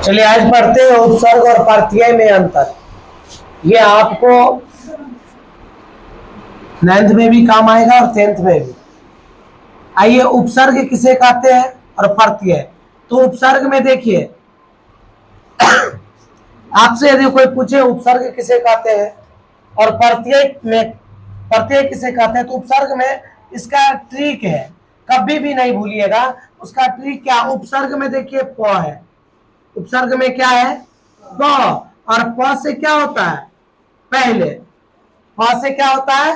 चलिए आज पढ़ते हैं उपसर्ग और प्रत्यय में अंतर। ये आपको 9th में भी काम आएगा और 10th में भी। आइए, उपसर्ग किसे कहते हैं और प्रत्यय। तो उपसर्ग में देखिए, आपसे यदि कोई पूछे उपसर्ग किसे कहते हैं और प्रत्यय किसे कहते हैं, तो उपसर्ग में इसका ट्रिक है, कभी भी नहीं भूलिएगा उसका ट्रिक क्या। उपसर्ग में देखिए प है, उपसर्ग में क्या है प, और प से क्या होता है पहले, प से क्या होता है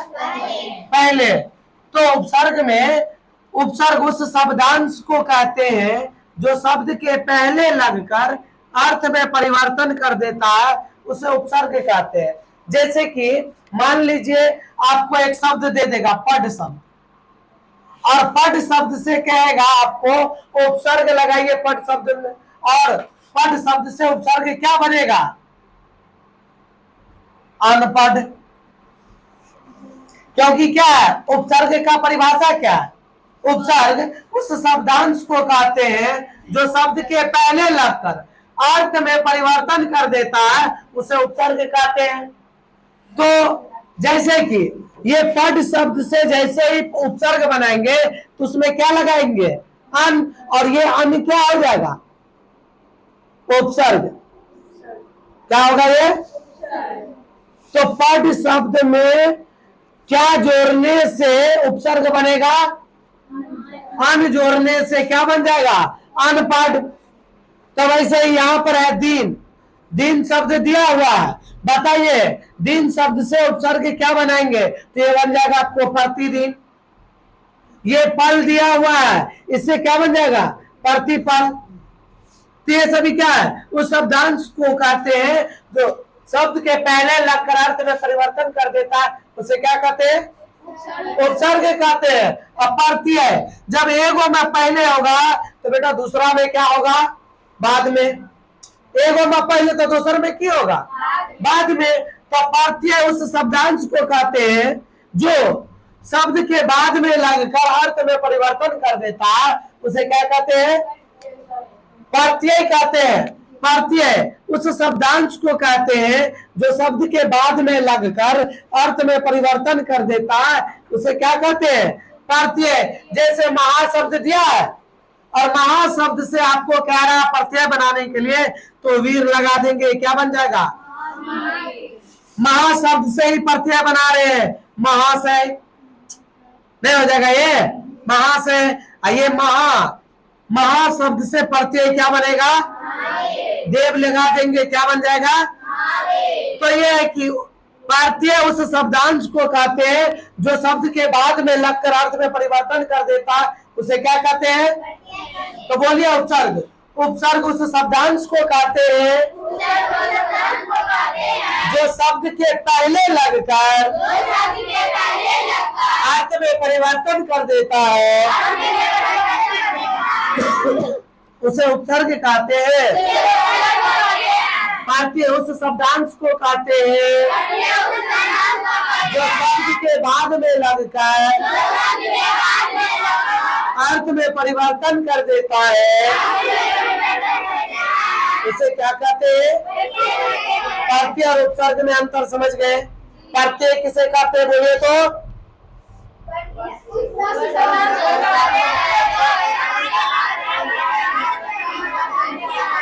पहले। तो उपसर्ग में, उपसर्ग उस शब्दांश को कहते हैं जो शब्द के पहले लगकर अर्थ में परिवर्तन कर देता है, उसे उपसर्ग कहते हैं। जैसे कि मान लीजिए आपको एक शब्द दे देगा पढ़ शब्द, और पढ़ शब्द से कहेगा आपको उपसर्ग लगाइए पढ़ शब्द में, और पढ़ शब्द से उपसर्ग क्या बनेगा अनपढ़। क्योंकि क्या है, उपसर्ग का परिभाषा क्या है, उपसर्ग उस शब्दांश को कहते हैं जो शब्द के पहले लगकर अर्थ में परिवर्तन कर देता है, उसे उपसर्ग कहते हैं। तो जैसे कि ये पढ़ शब्द से जैसे ही उपसर्ग बनाएंगे तो उसमें क्या लगाएंगे अन, और ये अन क्या हो जाएगा उपसर्ग। क्या होगा ये, तो पढ़ शब्द में क्या जोड़ने से उपसर्ग बनेगा, अन जोड़ने से क्या बन जाएगा अनपढ़। तो वैसे ही यहां पर है दिन, दिन शब्द दिया हुआ है, बताइए दिन शब्द से उपसर्ग क्या बनाएंगे, तो ये बन जाएगा आपको प्रतिदिन। ये पल दिया हुआ है, इससे क्या बन जाएगा प्रतिपल। तो ये सभी क्या है, उस शब्दांश को कहते हैं जो शब्द के पहले लगकर अर्थ में परिवर्तन कर देता है, उसे क्या कहते हैं उपसर्ग कहते हैं। अब प्रत्यय जब एगो में पहले होगा तो बेटा दूसरा में क्या होगा बाद में, एगो में पहले तो दूसरे में क्या होगा बाद में। तो प्रत्यय उस शब्दांश को कहते हैं जो शब्द के बाद में लगकर अर्थ में परिवर्तन कर देता है, उसे क्या कहते हैं प्रत्यय कहते हैं। प्रत्यय उस शब्दांश को कहते हैं जो शब्द के बाद में लगकर अर्थ में परिवर्तन कर देता है, उसे क्या कहते हैं प्रत्यय। जैसे महाशब्द दिया है और महाशब्द से आपको कह रहा है प्रत्यय बनाने के लिए, तो वीर लगा देंगे, क्या बन जाएगा महाशब्द से ही प्रत्यय बना रहे हैं, महाशय नहीं हो जाएगा ये महाशय। ये महाशब्द से प्रत्यय क्या बनेगा देव लगा देंगे, क्या बन जाएगा। तो ये है कि प्रत्यय उस शब्दांश को कहते हैं जो शब्द के बाद में लगकर अर्थ में परिवर्तन कर देता है, उसे क्या कहते हैं। तो बोलिए उपसर्ग, उपसर्ग उस शब्दांश को कहते हैं जो शब्द के पहले लगकर अर्थ में परिवर्तन कर देता है, उसे उपसर्ग कहते हैं। प्रत्यय उस शब्दांश को कहते हैं जो शब्द के बाद में लगकर अर्थ में परिवर्तन कर देता है, उसे क्या कहते हैं प्रत्यय और उपसर्ग में अंतर समझ गए। प्रत्यय किसे कहते हैं बोलिए तो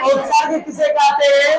उपसर्ग किसे कहते हैं